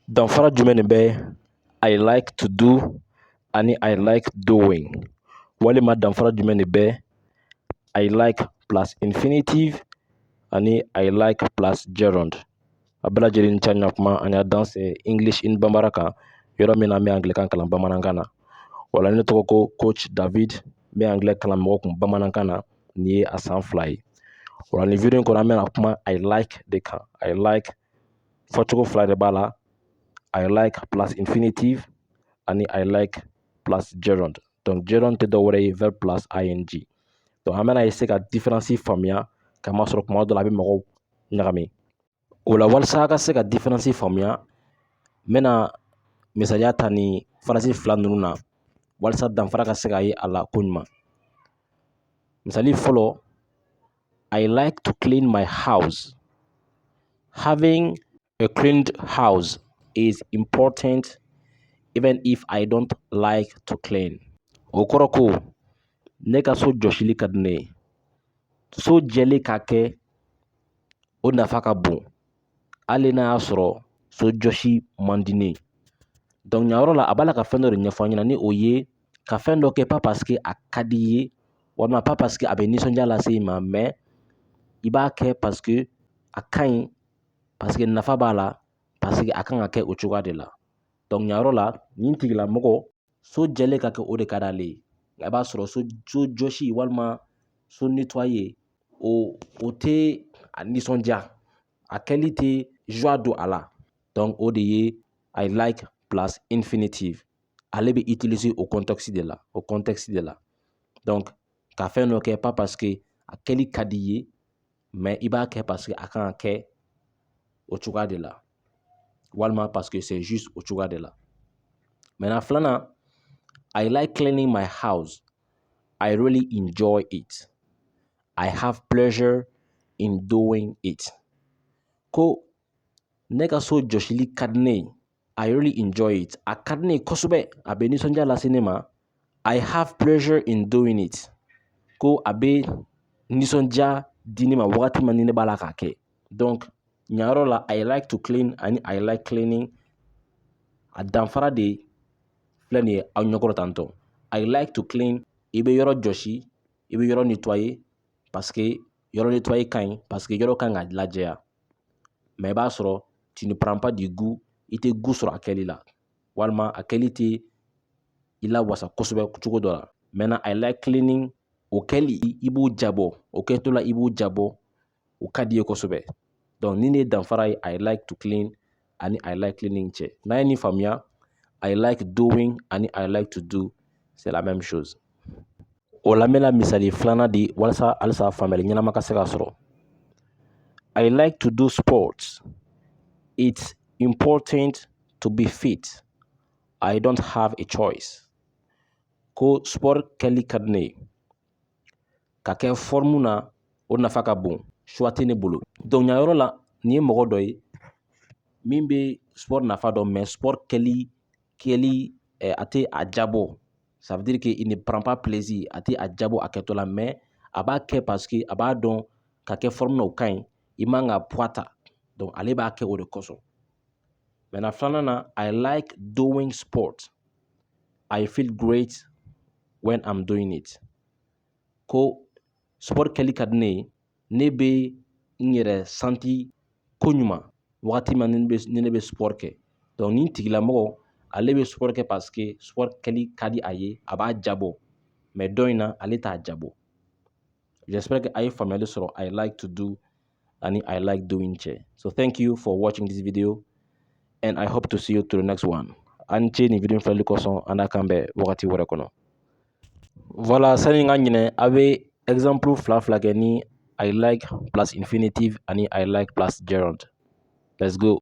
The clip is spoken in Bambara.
Danfara jumɛn de bɛ I like to do ani I like doing? Walima danfara jumɛn de bɛ I like plus infinitive ani I like plus gerund? A bɛɛ lajɛlen ni ca kuma an y'a dan English in Bambara kan yɔrɔ min na n bɛ Anglikan kalan bamanankan na. Wala ne tɔgɔ ko Coach David n bɛ Anglais kalan mɔgɔw kun bamanankan na nin ye a san 2 ye. Wala nin video in kɔnɔ an bɛna kuma I like de kan. I like fɔcogo 2 de b'a la. I like plus infinitive ani I like plus gerund. Donc gerund tɛ dɔ wɛrɛ ye verb plus ing. Donc an bɛna essayer ka différence faamuya ka masɔrɔ kuma dɔ la a bɛ mɔgɔw ɲagami. O la walasa a ka se ka différence faamuya n bɛna misaliya ta ni phrase 2 ninnu na walasa danfara ka se ka ye a la ko ɲuman. Misali fɔlɔ I like to clean my house. Having a cleaned house is important even if I don't like to clean. O kɔrɔ ko ne ka so jɔsili ka di ne ye. So jɛlen ka kɛ o nafa ka bon hali n'a y'a sɔrɔ so jɔsi man di ne ye. Donc ɲa yɔrɔ la a b'a la ka fɛn dɔ de ɲɛfɔ an ɲɛna ni o ye ka fɛn dɔ kɛ pas parce que a ka di i ye walima pas parce que a bɛ nisɔndiya lase i ma mais i b'a kɛ parce que a ka ɲi, parce que nafa b'a la, parce que a kan ka kɛ o cogoya de la. Donc ɲa yɔrɔ la nin tigilamɔgɔ so jɛlen ka kɛ o de ka d'ale ye. Nka i b'a sɔrɔ so jɔsi walima so nettoyer o tɛ a nisɔndiya, a kɛli tɛ joie don a la. Donc o de ye I like plus infinitive. Ale bɛ utiliser o contexte de la. Donc ka fɛn dɔ kɛ pas parce que a kɛli ka di i ye mais i b'a kɛ parce que a kan ka kɛ o cogoya de la walima parce que c'est juste o cogoya de la. Maintenant filanan I like cleaning my house. I really enjoy it. I have pleasure in doing it. Ko ne ka so jɔsili ka di ne ye. I really enjoy it. A ka di ne ye kosɛbɛ. A bɛ nisɔndiya lase ne ma. I have pleasure in doing it. Ko a bɛ nisɔndiya di ne ma wagati min ni ne b'a la k'a kɛ. Donc ɲa yɔrɔ la I like to clean ani I like cleaning a danfara de filɛ nin ye aw ɲɛkɔrɔ tantɔ. I like to clean i bɛ yɔrɔ jɔsi, i bɛ yɔrɔ nettoyer parce que yɔrɔ nettoyer ka ɲi parce que yɔrɔ kan ka lajɛya. Mais i b'a sɔrɔ tu ne prends pas du goût, i tɛ goût sɔrɔ a kɛli la walima a kɛli tɛ i la wasa kosɛbɛ cogo dɔ la. Maintenant I like cleaning o kɛli i b'o jabɔ, o kɛtɔ la i b'o jabɔ, o ka di i ye kosɛbɛ. Donc nin de ye danfara ye I like to clean ani I like cleaning cɛ. N'an ye nin faamuya I like doing ani I like to do c'est la même chose. O la n bɛna misali filanan di walasa halisa faamuyali ɲɛnama ka se ka sɔrɔ. I like to do sports. It's important to be fit. I don't have a choice. Ko sport kɛli ka di ne ye. Ka kɛ forme na o nafa ka bon. Choix tɛ ne bolo. Donc ɲa yɔrɔ la nin ye mɔgɔ dɔ ye min bɛ sport nafa dɔn mais sport kɛli a tɛ a jabɔ. Ça veut dire que il ne prend pas plaisir. A tɛ a jabɔ a kɛtɔ la mais a b'a kɛ parce que a b'a dɔn ka kɛ forme na o ka ɲi. I man ka poids ta. Donc ale b'a kɛ o de kosɔn. Maintenant filanan na I like doing sport. I feel great when I'm doing it. Ko sport kɛli ka di ne ye, ne bɛ n yɛrɛ santi ko ɲuman wagati min ni ne bɛ sport kɛ. Donc nin tigilamɔgɔ ale bɛ sport kɛ parce que sport kɛli ka di a ye, a b'a jabɔ. Mais dɔ in na ale t'a jabɔ. J'espère que a ye faamuyali sɔrɔ I like to do and I like doing cɛ. So thank you for watching this video and I hope to see you to the next one. An ce nin video filɛli kɔsɔn an n'a kan bɛn wagati wɛrɛ kɔnɔ. Voilà sani n ka ɲinɛ a bɛ exemple 2 kɛ ni I like plus infinitive ani I like plus gerund. Let's go.